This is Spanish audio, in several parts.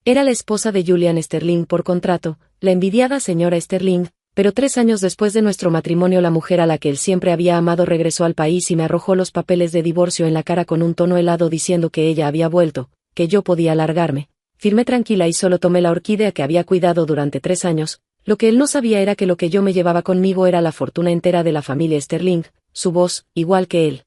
Era la esposa de Julian Sterling por contrato, la envidiada señora Sterling, pero 3 años después de nuestro matrimonio la mujer a la que él siempre había amado regresó al país y me arrojó los papeles de divorcio en la cara con un tono helado diciendo que ella había vuelto, que yo podía largarme. Firmé tranquila y solo tomé la orquídea que había cuidado durante 3 años. Lo que él no sabía era que lo que yo me llevaba conmigo era la fortuna entera de la familia Sterling. Su voz, igual que él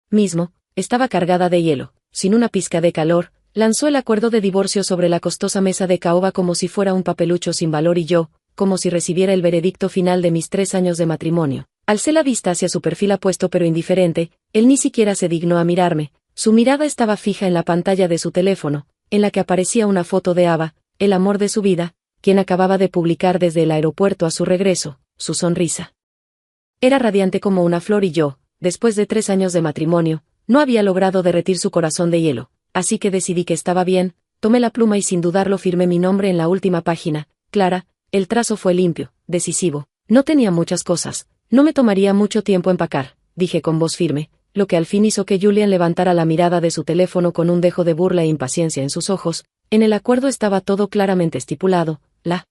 mismo, estaba cargada de hielo. Sin una pizca de calor, lanzó el acuerdo de divorcio sobre la costosa mesa de caoba como si fuera un papelucho sin valor y yo, como si recibiera el veredicto final de mis 3 años de matrimonio. Alcé la vista hacia su perfil apuesto pero indiferente, él ni siquiera se dignó a mirarme, su mirada estaba fija en la pantalla de su teléfono, en la que aparecía una foto de Ava, el amor de su vida, quien acababa de publicar desde el aeropuerto a su regreso, su sonrisa. Era radiante como una flor y yo, después de 3 años de matrimonio, no había logrado derretir su corazón de hielo, así que decidí que estaba bien, tomé la pluma y sin dudarlo firmé mi nombre en la última página. Clara, el trazo fue limpio, decisivo, no tenía muchas cosas, no me tomaría mucho tiempo empacar, dije con voz firme, lo que al fin hizo que Julian levantara la mirada de su teléfono con un dejo de burla e impaciencia en sus ojos. En el acuerdo estaba todo claramente estipulado, la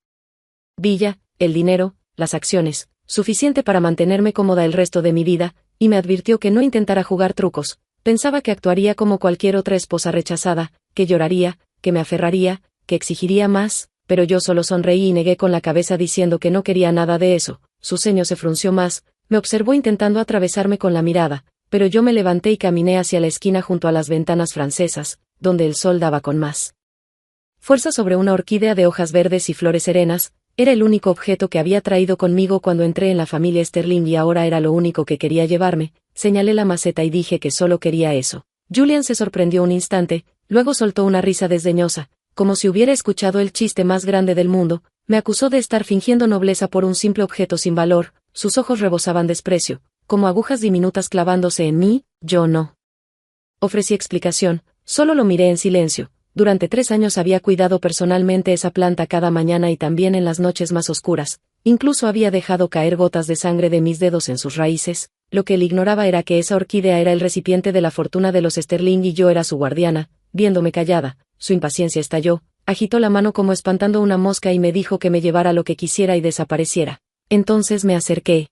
villa, el dinero, las acciones, suficiente para mantenerme cómoda el resto de mi vida, y me advirtió que no intentara jugar trucos. Pensaba que actuaría como cualquier otra esposa rechazada, que lloraría, que me aferraría, que exigiría más, pero yo solo sonreí y negué con la cabeza diciendo que no quería nada de eso. Su ceño se frunció más, me observó intentando atravesarme con la mirada, pero yo me levanté y caminé hacia la esquina junto a las ventanas francesas, donde el sol daba con más fuerza sobre una orquídea de hojas verdes y flores serenas. Era el único objeto que había traído conmigo cuando entré en la familia Sterling y ahora era lo único que quería llevarme. Señalé la maceta y dije que solo quería eso. Julian se sorprendió un instante, luego soltó una risa desdeñosa, como si hubiera escuchado el chiste más grande del mundo. Me acusó de estar fingiendo nobleza por un simple objeto sin valor. Sus ojos rebosaban desprecio, como agujas diminutas clavándose en mí. Yo no ofrecí explicación, solo lo miré en silencio. Durante 3 años había cuidado personalmente esa planta cada mañana y también en las noches más oscuras, incluso había dejado caer gotas de sangre de mis dedos en sus raíces. Lo que él ignoraba era que esa orquídea era el recipiente de la fortuna de los Sterling y yo era su guardiana. Viéndome callada, su impaciencia estalló, agitó la mano como espantando una mosca y me dijo que me llevara lo que quisiera y desapareciera. Entonces me acerqué.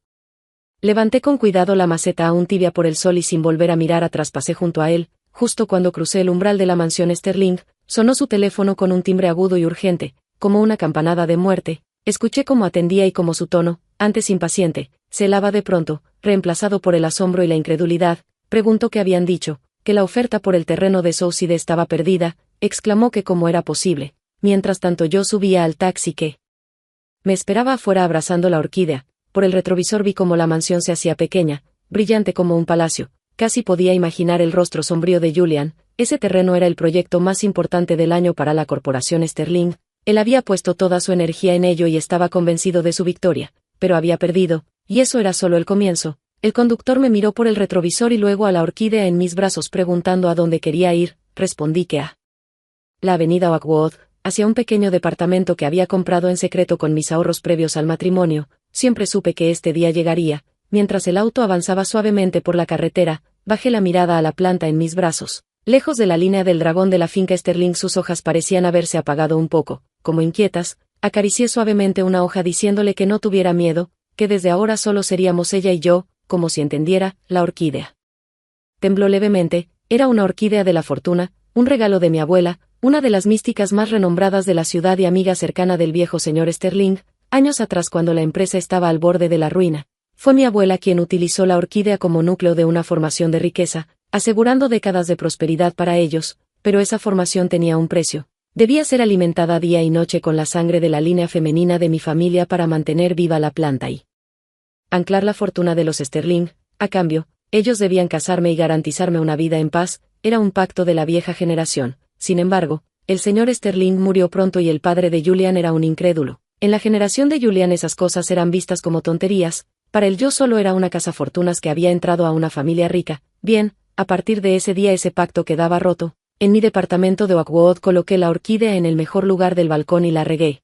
Levanté con cuidado la maceta aún tibia por el sol y sin volver a mirar atrás pasé junto a él. Justo cuando crucé el umbral de la mansión Sterling, sonó su teléfono con un timbre agudo y urgente, como una campanada de muerte. Escuché cómo atendía y cómo su tono, antes impaciente, se helaba de pronto, reemplazado por el asombro y la incredulidad. Preguntó qué habían dicho, que la oferta por el terreno de Southside estaba perdida, exclamó que cómo era posible. Mientras tanto yo subía al taxi que me esperaba afuera abrazando la orquídea. Por el retrovisor vi cómo la mansión se hacía pequeña, brillante como un palacio. Casi podía imaginar el rostro sombrío de Julian. Ese terreno era el proyecto más importante del año para la corporación Sterling. Él había puesto toda su energía en ello y estaba convencido de su victoria, pero había perdido, y eso era solo el comienzo. El conductor me miró por el retrovisor y luego a la orquídea en mis brazos preguntando a dónde quería ir. Respondí que a la avenida Oakwood, hacia un pequeño departamento que había comprado en secreto con mis ahorros previos al matrimonio. Siempre supe que este día llegaría. Mientras el auto avanzaba suavemente por la carretera, bajé la mirada a la planta en mis brazos. Lejos de la línea del dragón de la finca Sterling sus hojas parecían haberse apagado un poco, como inquietas. Acaricié suavemente una hoja diciéndole que no tuviera miedo, que desde ahora solo seríamos ella y yo, como si entendiera. La orquídea tembló levemente. Era una orquídea de la fortuna, un regalo de mi abuela, una de las místicas más renombradas de la ciudad y amiga cercana del viejo señor Sterling. Años atrás, cuando la empresa estaba al borde de la ruina, fue mi abuela quien utilizó la orquídea como núcleo de una formación de riqueza, asegurando décadas de prosperidad para ellos, pero esa formación tenía un precio. Debía ser alimentada día y noche con la sangre de la línea femenina de mi familia para mantener viva la planta y anclar la fortuna de los Sterling. A cambio, ellos debían casarme y garantizarme una vida en paz. Era un pacto de la vieja generación. Sin embargo, el señor Sterling murió pronto y el padre de Julian era un incrédulo. En la generación de Julian esas cosas eran vistas como tonterías. Para él yo solo era una cazafortunas que había entrado a una familia rica. Bien, a partir de ese día ese pacto quedaba roto. En mi departamento de Oakwood coloqué la orquídea en el mejor lugar del balcón y la regué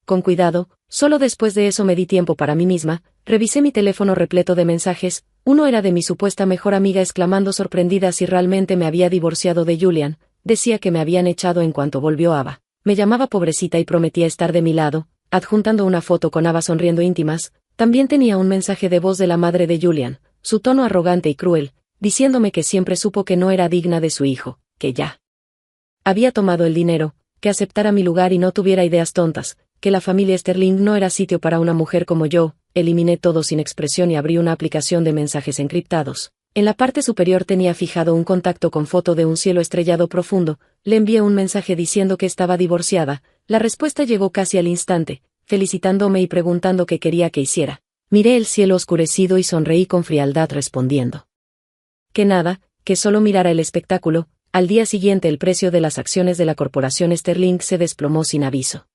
con cuidado. Solo después de eso me di tiempo para mí misma. Revisé mi teléfono repleto de mensajes. Uno era de mi supuesta mejor amiga exclamando sorprendida si realmente me había divorciado de Julian. Decía que me habían echado en cuanto volvió Ava. Me llamaba pobrecita y prometía estar de mi lado, adjuntando una foto con Ava sonriendo íntimas. También tenía un mensaje de voz de la madre de Julian, su tono arrogante y cruel, diciéndome que siempre supo que no era digna de su hijo, que ya había tomado el dinero, que aceptara mi lugar y no tuviera ideas tontas, que la familia Sterling no era sitio para una mujer como yo. Eliminé todo sin expresión y abrí una aplicación de mensajes encriptados. En la parte superior tenía fijado un contacto con foto de un cielo estrellado profundo. Le envié un mensaje diciendo que estaba divorciada. La respuesta llegó casi al instante, felicitándome y preguntando qué quería que hiciera. Miré el cielo oscurecido y sonreí con frialdad respondiendo que nada, que solo mirara el espectáculo. Al día siguiente el precio de las acciones de la corporación Sterling se desplomó sin aviso.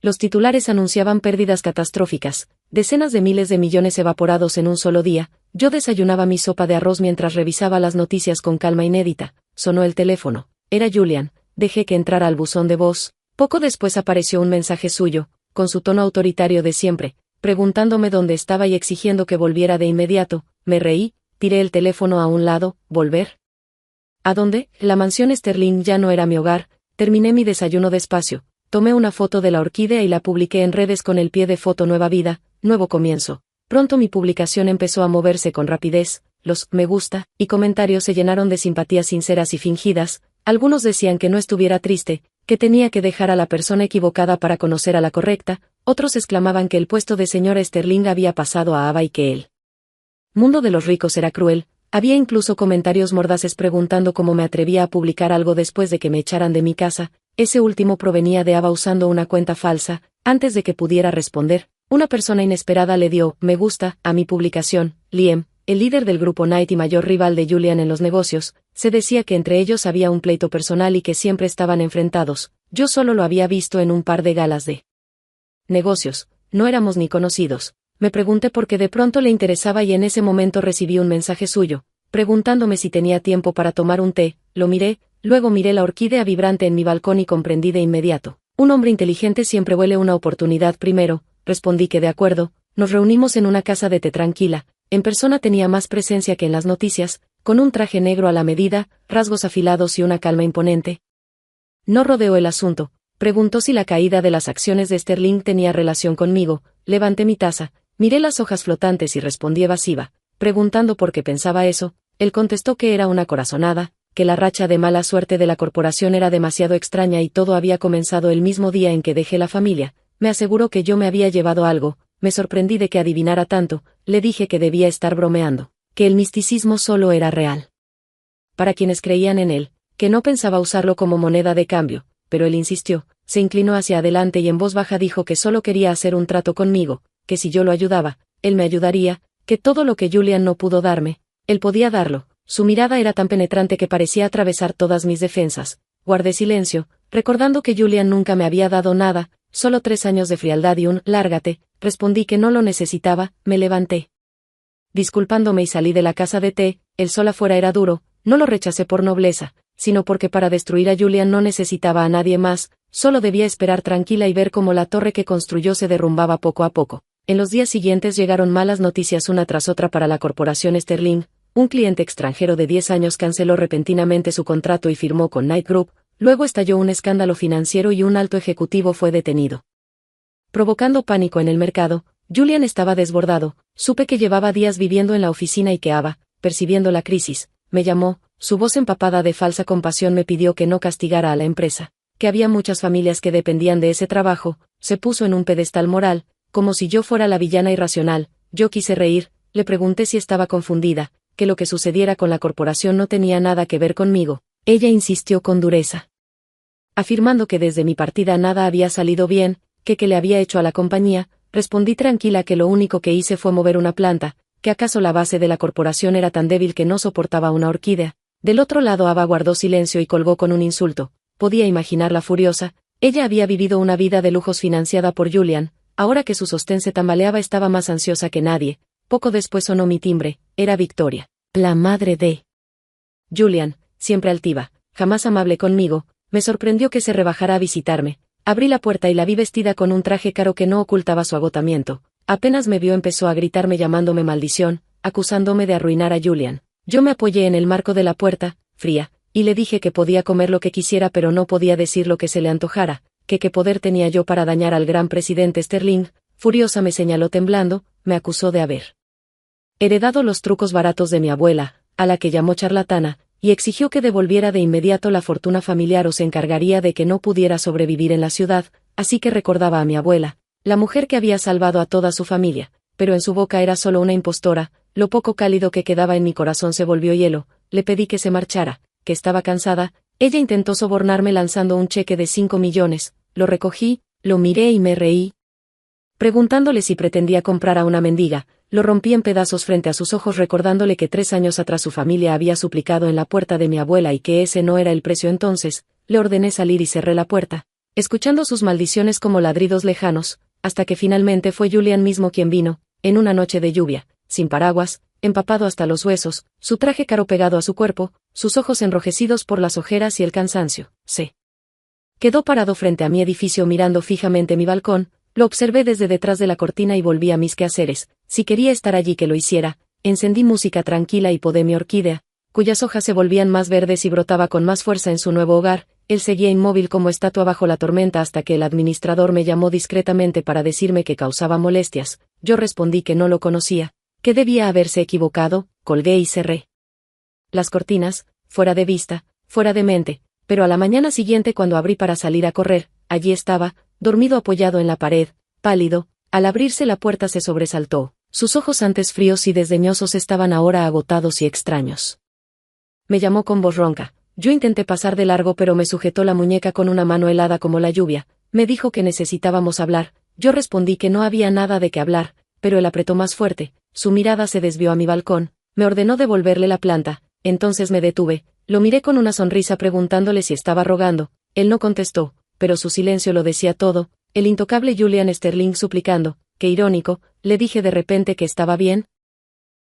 Los titulares anunciaban pérdidas catastróficas, decenas de miles de millones evaporados en un solo día. Yo desayunaba mi sopa de arroz mientras revisaba las noticias con calma inédita. Sonó el teléfono. Era Julian. Dejé que entrara al buzón de voz. Poco después apareció un mensaje suyo, con su tono autoritario de siempre, preguntándome dónde estaba y exigiendo que volviera de inmediato. Me reí, tiré el teléfono a un lado. ¿Volver? ¿A dónde? La mansión Sterling ya no era mi hogar. Terminé mi desayuno despacio. Tomé una foto de la orquídea y la publiqué en redes con el pie de foto nueva vida, nuevo comienzo. Pronto mi publicación empezó a moverse con rapidez, los me gusta y comentarios se llenaron de simpatías sinceras y fingidas. Algunos decían que no estuviera triste, que tenía que dejar a la persona equivocada para conocer a la correcta, otros exclamaban que el puesto de señora Sterling había pasado a Ava y que el mundo de los ricos era cruel. Había incluso comentarios mordaces preguntando cómo me atrevía a publicar algo después de que me echaran de mi casa. Ese último provenía de Ava usando una cuenta falsa. Antes de que pudiera responder, una persona inesperada le dio me gusta a mi publicación. Liam, el líder del grupo Knight y mayor rival de Julian en los negocios, se decía que entre ellos había un pleito personal y que siempre estaban enfrentados. Yo solo lo había visto en un par de galas de negocios, no éramos ni conocidos. Me pregunté por qué de pronto le interesaba y en ese momento recibí un mensaje suyo, preguntándome si tenía tiempo para tomar un té. Lo miré, luego miré la orquídea vibrante en mi balcón y comprendí de inmediato. Un hombre inteligente siempre huele una oportunidad primero. Respondí que de acuerdo. Nos reunimos en una casa de té tranquila. En persona tenía más presencia que en las noticias, con un traje negro a la medida, rasgos afilados y una calma imponente. No rodeó el asunto. Preguntó si la caída de las acciones de Sterling tenía relación conmigo. Levanté mi taza. Miré las hojas flotantes y respondí evasiva, preguntando por qué pensaba eso. Él contestó que era una corazonada, que la racha de mala suerte de la corporación era demasiado extraña y todo había comenzado el mismo día en que dejé la familia. Me aseguró que yo me había llevado algo. Me sorprendí de que adivinara tanto. Le dije que debía estar bromeando, que el misticismo solo era real para quienes creían en él, que no pensaba usarlo como moneda de cambio, pero él insistió, se inclinó hacia adelante y en voz baja dijo que solo quería hacer un trato conmigo, que si yo lo ayudaba, él me ayudaría, que todo lo que Julian no pudo darme, él podía darlo. Su mirada era tan penetrante que parecía atravesar todas mis defensas. Guardé silencio, recordando que Julian nunca me había dado nada, solo 3 años de frialdad y un lárgate. Respondí que no lo necesitaba. Me levanté, disculpándome, y salí de la casa de té. El sol afuera era duro. No lo rechacé por nobleza, sino porque para destruir a Julian no necesitaba a nadie más. Solo debía esperar tranquila y ver cómo la torre que construyó se derrumbaba poco a poco. En los días siguientes llegaron malas noticias una tras otra para la corporación Sterling. Un cliente extranjero de 10 años canceló repentinamente su contrato y firmó con Knight Group. Luego estalló un escándalo financiero y un alto ejecutivo fue detenido, provocando pánico en el mercado. Julian estaba desbordado. Supe que llevaba días viviendo en la oficina y que Ava, percibiendo la crisis, me llamó. Su voz empapada de falsa compasión me pidió que no castigara a la empresa, que había muchas familias que dependían de ese trabajo. Se puso en un pedestal moral, como si yo fuera la villana irracional. Yo quise reír. Le pregunté si estaba confundida, que lo que sucediera con la corporación no tenía nada que ver conmigo. Ella insistió con dureza, afirmando que desde mi partida nada había salido bien, que le había hecho a la compañía. Respondí tranquila que lo único que hice fue mover una planta, que acaso la base de la corporación era tan débil que no soportaba una orquídea. Del otro lado Ava guardó silencio y colgó con un insulto. Podía imaginarla furiosa. Ella había vivido una vida de lujos financiada por Julian. Ahora que su sostén se tambaleaba estaba más ansiosa que nadie. Poco después sonó mi timbre. Era Victoria, la madre de Julian, siempre altiva, jamás amable conmigo. Me sorprendió que se rebajara a visitarme. Abrí la puerta y la vi vestida con un traje caro que no ocultaba su agotamiento. Apenas me vio empezó a gritarme llamándome maldición, acusándome de arruinar a Julian. Yo me apoyé en el marco de la puerta, fría, y le dije que podía comer lo que quisiera pero no podía decir lo que se le antojara, que qué poder tenía yo para dañar al gran presidente Sterling. Furiosa me señaló temblando, me acusó de haber heredado los trucos baratos de mi abuela, a la que llamó charlatana, y exigió que devolviera de inmediato la fortuna familiar o se encargaría de que no pudiera sobrevivir en la ciudad, así que recordaba a mi abuela, la mujer que había salvado a toda su familia, pero en su boca era solo una impostora. Lo poco cálido que quedaba en mi corazón se volvió hielo. Le pedí que se marchara, que estaba cansada. Ella intentó sobornarme lanzando un cheque de 5 millones, lo recogí, lo miré y me reí, preguntándole si pretendía comprar a una mendiga. Lo rompí en pedazos frente a sus ojos recordándole que 3 años atrás su familia había suplicado en la puerta de mi abuela y que ese no era el precio entonces. Le ordené salir y cerré la puerta, escuchando sus maldiciones como ladridos lejanos, hasta que finalmente fue Julian mismo quien vino, en una noche de lluvia, sin paraguas, empapado hasta los huesos, su traje caro pegado a su cuerpo, sus ojos enrojecidos por las ojeras y el cansancio. Se quedó parado frente a mi edificio mirando fijamente mi balcón. Lo observé desde detrás de la cortina y volví a mis quehaceres. Si quería estar allí que lo hiciera. Encendí música tranquila y podé mi orquídea, cuyas hojas se volvían más verdes y brotaba con más fuerza en su nuevo hogar. Él seguía inmóvil como estatua bajo la tormenta hasta que el administrador me llamó discretamente para decirme que causaba molestias. Yo respondí que no lo conocía, que debía haberse equivocado. Colgué y cerré las cortinas, fuera de vista, fuera de mente, pero a la mañana siguiente cuando abrí para salir a correr, allí estaba, dormido apoyado en la pared, pálido. Al abrirse la puerta se sobresaltó. Sus ojos antes fríos y desdeñosos estaban ahora agotados y extraños. Me llamó con voz ronca. Yo intenté pasar de largo pero me sujetó la muñeca con una mano helada como la lluvia. Me dijo que necesitábamos hablar. Yo respondí que no había nada de qué hablar, pero él apretó más fuerte. Su mirada se desvió a mi balcón. Me ordenó devolverle la planta. Entonces me detuve. Lo miré con una sonrisa preguntándole si estaba rogando. Él no contestó, pero su silencio lo decía todo. El intocable Julian Sterling suplicando. Qué irónico, le dije de repente que estaba bien.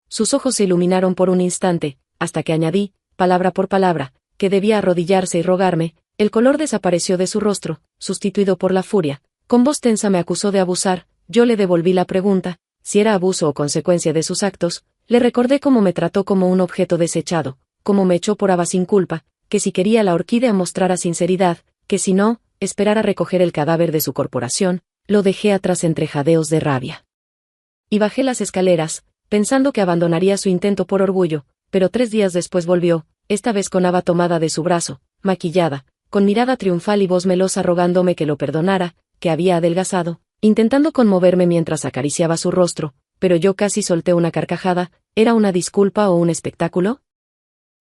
Sus ojos se iluminaron por un instante, hasta que añadí, palabra por palabra, que debía arrodillarse y rogarme. El color desapareció de su rostro, sustituido por la furia. Con voz tensa me acusó de abusar. Yo le devolví la pregunta, si era abuso o consecuencia de sus actos. Le recordé cómo me trató como un objeto desechado, cómo me echó por haba sin culpa, que si quería la orquídea mostrara sinceridad, que si no, esperara recoger el cadáver de su corporación. Lo dejé atrás entre jadeos de rabia. Y bajé las escaleras, pensando que abandonaría su intento por orgullo, pero 3 días después volvió, esta vez con Ava tomada de su brazo, maquillada, con mirada triunfal y voz melosa rogándome que lo perdonara, que había adelgazado, intentando conmoverme mientras acariciaba su rostro, pero yo casi solté una carcajada. ¿Era una disculpa o un espectáculo?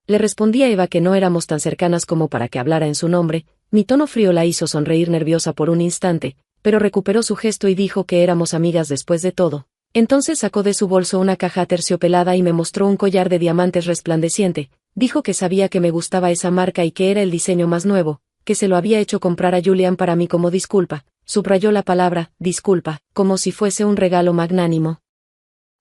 Le respondí a Eva que no éramos tan cercanas como para que hablara en su nombre. Mi tono frío la hizo sonreír nerviosa por un instante, pero recuperó su gesto y dijo que éramos amigas después de todo. Entonces sacó de su bolso una caja aterciopelada y me mostró un collar de diamantes resplandeciente. Dijo que sabía que me gustaba esa marca y que era el diseño más nuevo, que se lo había hecho comprar a Julian para mí como disculpa. Subrayó la palabra, disculpa, como si fuese un regalo magnánimo.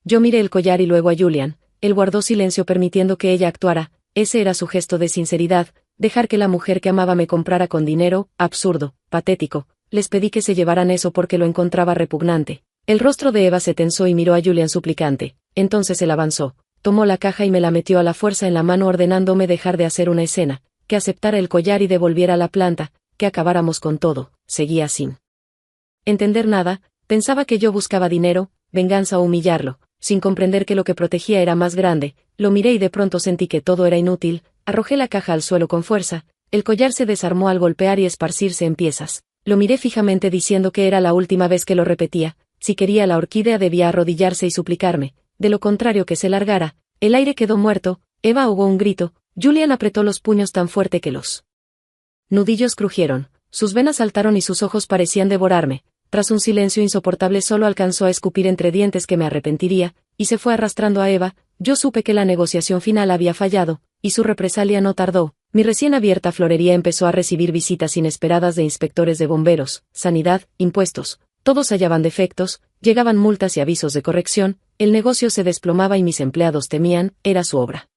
Yo miré el collar y luego a Julian. Él guardó silencio permitiendo que ella actuara. Ese era su gesto de sinceridad, dejar que la mujer que amaba me comprara con dinero. Absurdo, patético. Les pedí que se llevaran eso porque lo encontraba repugnante. El rostro de Eva se tensó y miró a Julian suplicante. Entonces él avanzó, tomó la caja y me la metió a la fuerza en la mano ordenándome dejar de hacer una escena, que aceptara el collar y devolviera la planta, que acabáramos con todo. Seguía sin entender nada. Pensaba que yo buscaba dinero, venganza o humillarlo, sin comprender que lo que protegía era más grande. Lo miré y de pronto sentí que todo era inútil. Arrojé la caja al suelo con fuerza. El collar se desarmó al golpear y esparcirse en piezas. Lo miré fijamente diciendo que era la última vez que lo repetía. Si quería la orquídea debía arrodillarse y suplicarme, de lo contrario que se largara. El aire quedó muerto. Eva ahogó un grito. Julian apretó los puños tan fuerte que los nudillos crujieron. Sus venas saltaron y sus ojos parecían devorarme. Tras un silencio insoportable solo alcanzó a escupir entre dientes que me arrepentiría, y se fue arrastrando a Eva. Yo supe que la negociación final había fallado, y su represalia no tardó. Mi recién abierta florería empezó a recibir visitas inesperadas de inspectores de bomberos, sanidad, impuestos. Todos hallaban defectos, llegaban multas y avisos de corrección. El negocio se desplomaba y mis empleados temían. Era su obra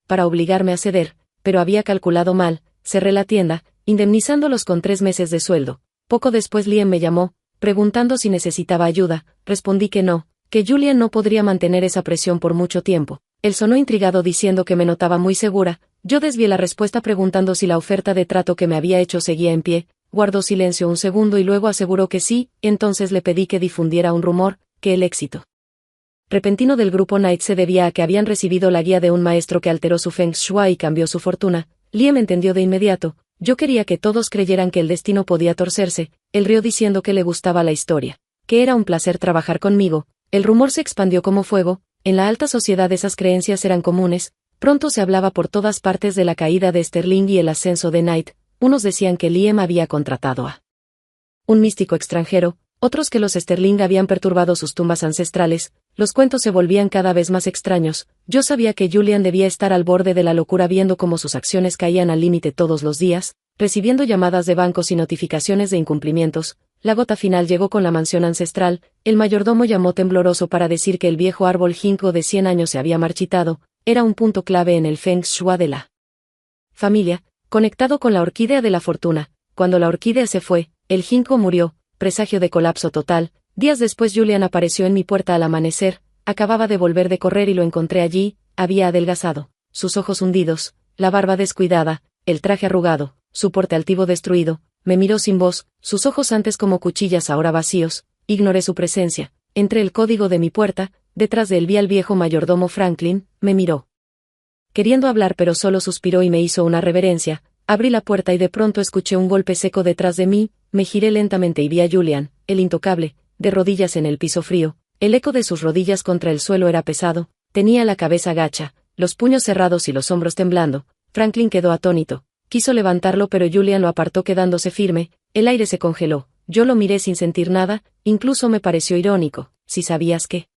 para obligarme a ceder, pero había calculado mal. Cerré la tienda, indemnizándolos con 3 meses de sueldo. Poco después Liam me llamó, preguntando si necesitaba ayuda. Respondí que no, que Julian no podría mantener esa presión por mucho tiempo. Él sonó intrigado diciendo que me notaba muy segura. Yo desvié la respuesta preguntando si la oferta de trato que me había hecho seguía en pie. Guardó silencio un segundo y luego aseguró que sí, entonces le pedí que difundiera un rumor, que el éxito repentino del grupo Knight se debía a que habían recibido la guía de un maestro que alteró su Feng Shui y cambió su fortuna. Liam entendió de inmediato. Yo quería que todos creyeran que el destino podía torcerse. Él rió diciendo que le gustaba la historia, que era un placer trabajar conmigo. El rumor se expandió como fuego. En la alta sociedad esas creencias eran comunes. Pronto se hablaba por todas partes de la caída de Sterling y el ascenso de Knight. Unos decían que Liam había contratado a un místico extranjero, otros que los Sterling habían perturbado sus tumbas ancestrales. Los cuentos se volvían cada vez más extraños. Yo sabía que Julian debía estar al borde de la locura viendo cómo sus acciones caían al límite todos los días, recibiendo llamadas de bancos y notificaciones de incumplimientos. La gota final llegó con la mansión ancestral. El mayordomo llamó tembloroso para decir que el viejo árbol ginkgo de 100 años se había marchitado. Era un punto clave en el Feng Shui de la familia, conectado con la orquídea de la fortuna. Cuando la orquídea se fue, el ginkgo murió, presagio de colapso total. Días después Julian apareció en mi puerta al amanecer. Acababa de volver de correr y lo encontré allí. Había adelgazado, sus ojos hundidos, la barba descuidada, el traje arrugado, su porte altivo destruido. Me miró sin voz, sus ojos antes como cuchillas ahora vacíos. Ignoré su presencia. Entré el código de mi puerta. Detrás de él vi al viejo mayordomo Franklin. Me miró queriendo hablar, pero solo suspiró y me hizo una reverencia. Abrí la puerta y de pronto escuché un golpe seco detrás de mí. Me giré lentamente y vi a Julian, el intocable, de rodillas en el piso frío. El eco de sus rodillas contra el suelo era pesado. Tenía la cabeza gacha, los puños cerrados y los hombros temblando. Franklin quedó atónito. Quiso levantarlo, pero Julian lo apartó quedándose firme. El aire se congeló. Yo lo miré sin sentir nada. Incluso me pareció irónico. Si sabías que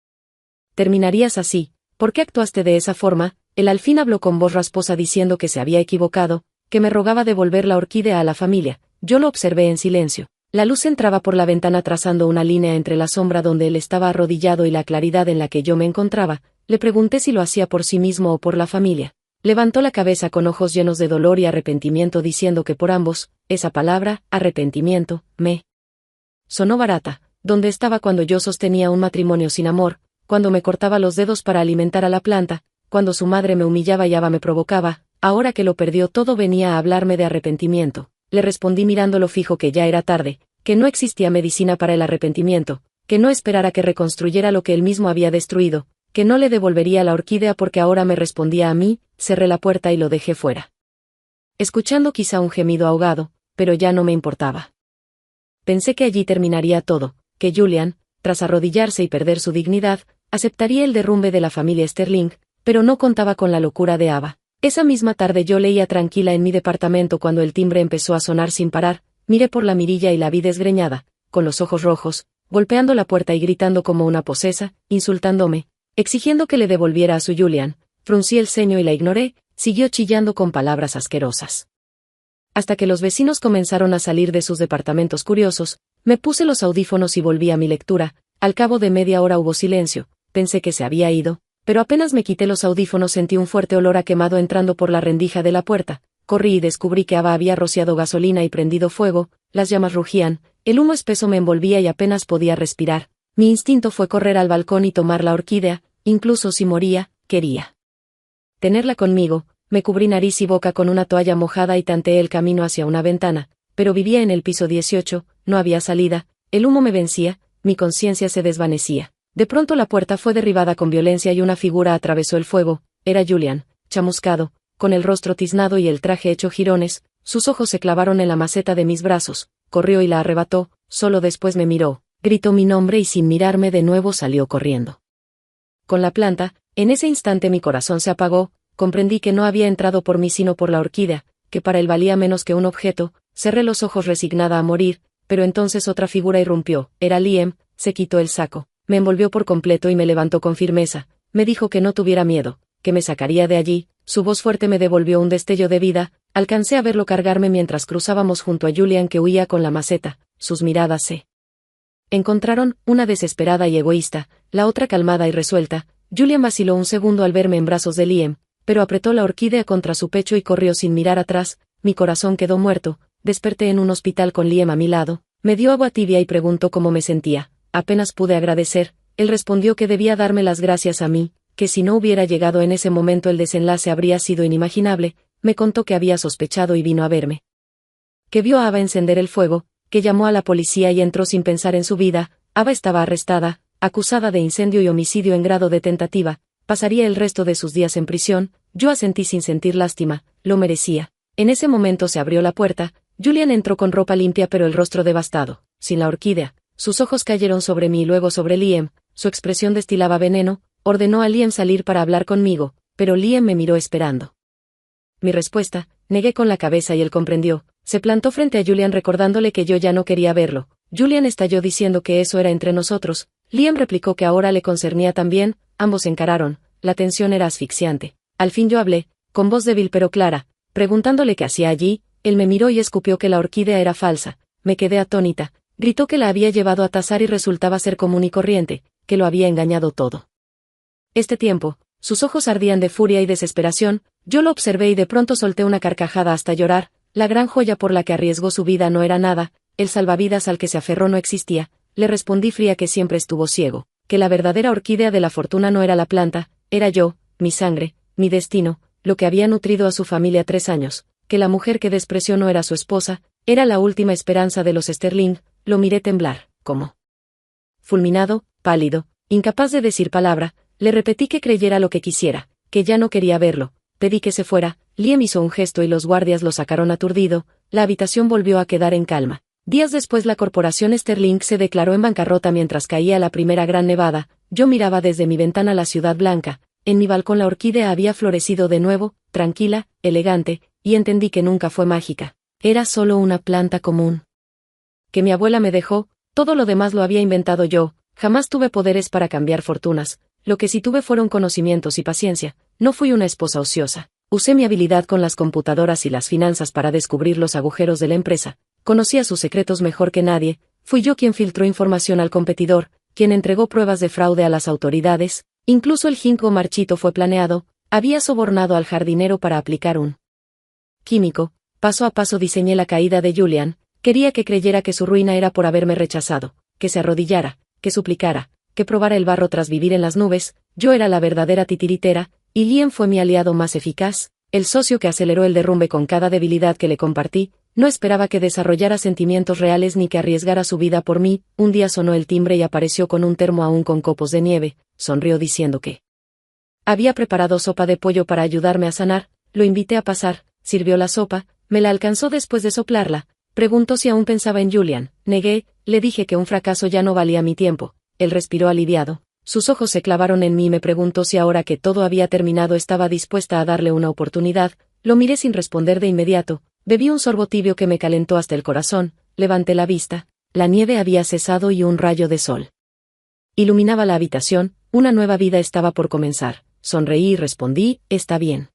terminarías así, ¿por qué actuaste de esa forma? Él al fin habló con voz rasposa diciendo que se había equivocado, que me rogaba devolver la orquídea a la familia. Yo lo observé en silencio. La luz entraba por la ventana trazando una línea entre la sombra donde él estaba arrodillado y la claridad en la que yo me encontraba. Le pregunté si lo hacía por sí mismo o por la familia. Levantó la cabeza con ojos llenos de dolor y arrepentimiento diciendo que por ambos. Esa palabra, arrepentimiento, me sonó barata. ¿Dónde estaba cuando yo sostenía un matrimonio sin amor? Cuando me cortaba los dedos para alimentar a la planta, cuando su madre me humillaba y Ava me provocaba. Ahora que lo perdió todo venía a hablarme de arrepentimiento. Le respondí mirándolo fijo que ya era tarde, que no existía medicina para el arrepentimiento, que no esperara que reconstruyera lo que él mismo había destruido, que no le devolvería la orquídea porque ahora me respondía a mí. Cerré la puerta y lo dejé fuera, escuchando quizá un gemido ahogado, pero ya no me importaba. Pensé que allí terminaría todo, que Julian, tras arrodillarse y perder su dignidad, aceptaría el derrumbe de la familia Sterling, pero no contaba con la locura de Ava. Esa misma tarde yo leía tranquila en mi departamento cuando el timbre empezó a sonar sin parar. Miré por la mirilla y la vi desgreñada, con los ojos rojos, golpeando la puerta y gritando como una posesa, insultándome, exigiendo que le devolviera a su Julian. Fruncí el ceño y la ignoré. Siguió chillando con palabras asquerosas. Hasta que los vecinos comenzaron a salir de sus departamentos curiosos, me puse los audífonos y volví a mi lectura. Al cabo de media hora hubo silencio. Pensé que se había ido, pero apenas me quité los audífonos sentí un fuerte olor a quemado entrando por la rendija de la puerta. Corrí y descubrí que Ava había rociado gasolina y prendido fuego. Las llamas rugían, el humo espeso me envolvía y apenas podía respirar. Mi instinto fue correr al balcón y tomar la orquídea. Incluso si moría, quería tenerla conmigo. Me cubrí nariz y boca con una toalla mojada y tanteé el camino hacia una ventana, pero vivía en el piso 18, no había salida. El humo me vencía, mi conciencia se desvanecía. De pronto la puerta fue derribada con violencia y una figura atravesó el fuego. Era Julian, chamuscado, con el rostro tiznado y el traje hecho jirones. Sus ojos se clavaron en la maceta de mis brazos. Corrió y la arrebató. Solo después me miró, gritó mi nombre y sin mirarme de nuevo salió corriendo. Con la planta, en ese instante mi corazón se apagó. Comprendí que no había entrado por mí sino por la orquídea, que para él valía menos que un objeto. Cerré los ojos resignada a morir, pero entonces otra figura irrumpió. Era Liam. Se quitó el saco, me envolvió por completo y me levantó con firmeza. Me dijo que no tuviera miedo, que me sacaría de allí. Su voz fuerte me devolvió un destello de vida. Alcancé a verlo cargarme mientras cruzábamos junto a Julian que huía con la maceta. Sus miradas se encontraron, una desesperada y egoísta, la otra calmada y resuelta. Julian vaciló un segundo al verme en brazos de Liam, pero apretó la orquídea contra su pecho y corrió sin mirar atrás. Mi corazón quedó muerto. Desperté en un hospital con Liam a mi lado. Me dio agua tibia y preguntó cómo me sentía. Apenas pude agradecer. Él respondió que debía darme las gracias a mí. que si no hubiera llegado en ese momento el desenlace habría sido inimaginable, me contó que había sospechado y vino a verme. Que vio a Ava encender el fuego, que llamó a la policía y entró sin pensar en su vida. Ava estaba arrestada, acusada de incendio y homicidio en grado de tentativa, pasaría el resto de sus días en prisión. Yo asentí sin sentir lástima, lo merecía. En ese momento se abrió la puerta, Julian entró con ropa limpia pero el rostro devastado, sin la orquídea. Sus ojos cayeron sobre mí y luego sobre Liam, su expresión destilaba veneno. Ordenó a Liam salir para hablar conmigo, pero Liam me miró esperando. Mi respuesta, negué con la cabeza y él comprendió. Se plantó frente a Julian recordándole que yo ya no quería verlo. Julian estalló diciendo que eso era entre nosotros. Liam replicó que ahora le concernía también. Ambos se encararon. La tensión era asfixiante. Al fin yo hablé, con voz débil pero clara, preguntándole qué hacía allí. Él me miró y escupió que la orquídea era falsa. Me quedé atónita. Gritó que la había llevado a tasar y resultaba ser común y corriente, que lo había engañado todo. Este tiempo, sus ojos ardían de furia y desesperación. Yo lo observé y de pronto solté una carcajada hasta llorar. La gran joya por la que arriesgó su vida no era nada, el salvavidas al que se aferró no existía. Le respondí fría que siempre estuvo ciego, que la verdadera orquídea de la fortuna no era la planta, era yo, mi sangre, mi destino, lo que había nutrido a su familia 3 años, que la mujer que despreció no era su esposa, era la última esperanza de los Sterling. Lo miré temblar, como fulminado, pálido, incapaz de decir palabra. Le repetí que creyera lo que quisiera, que ya no quería verlo. Pedí que se fuera. Liam hizo un gesto y los guardias lo sacaron aturdido. La habitación volvió a quedar en calma. Días después la corporación Sterling se declaró en bancarrota mientras caía la primera gran nevada. Yo miraba desde mi ventana la ciudad blanca. En mi balcón la orquídea había florecido de nuevo, tranquila, elegante, y entendí que nunca fue mágica. Era solo una planta común. Que mi abuela me dejó, todo lo demás lo había inventado yo. Jamás tuve poderes para cambiar fortunas. Lo que sí tuve fueron conocimientos y paciencia. No fui una esposa ociosa. Usé mi habilidad con las computadoras y las finanzas para descubrir los agujeros de la empresa. Conocía sus secretos mejor que nadie. Fui yo quien filtró información al competidor, quien entregó pruebas de fraude a las autoridades. Incluso el ginkgo marchito fue planeado. Había sobornado al jardinero para aplicar un químico. Paso a paso diseñé la caída de Julian. Quería que creyera que su ruina era por haberme rechazado, que se arrodillara, que suplicara, que probara el barro tras vivir en las nubes. Yo era la verdadera titiritera, y Liam fue mi aliado más eficaz, el socio que aceleró el derrumbe con cada debilidad que le compartí. No esperaba que desarrollara sentimientos reales ni que arriesgara su vida por mí. Un día sonó el timbre y apareció con un termo aún con copos de nieve. Sonrió diciendo que había preparado sopa de pollo para ayudarme a sanar. Lo invité a pasar, sirvió la sopa, me la alcanzó después de soplarla. Preguntó si aún pensaba en Julian. Negué, le dije que un fracaso ya no valía mi tiempo. Él respiró aliviado. Sus ojos se clavaron en mí y me preguntó si ahora que todo había terminado estaba dispuesta a darle una oportunidad. Lo miré sin responder de inmediato. Bebí un sorbo tibio que me calentó hasta el corazón. Levanté la vista. La nieve había cesado y un rayo de sol iluminaba la habitación. Una nueva vida estaba por comenzar. Sonreí y respondí, está bien.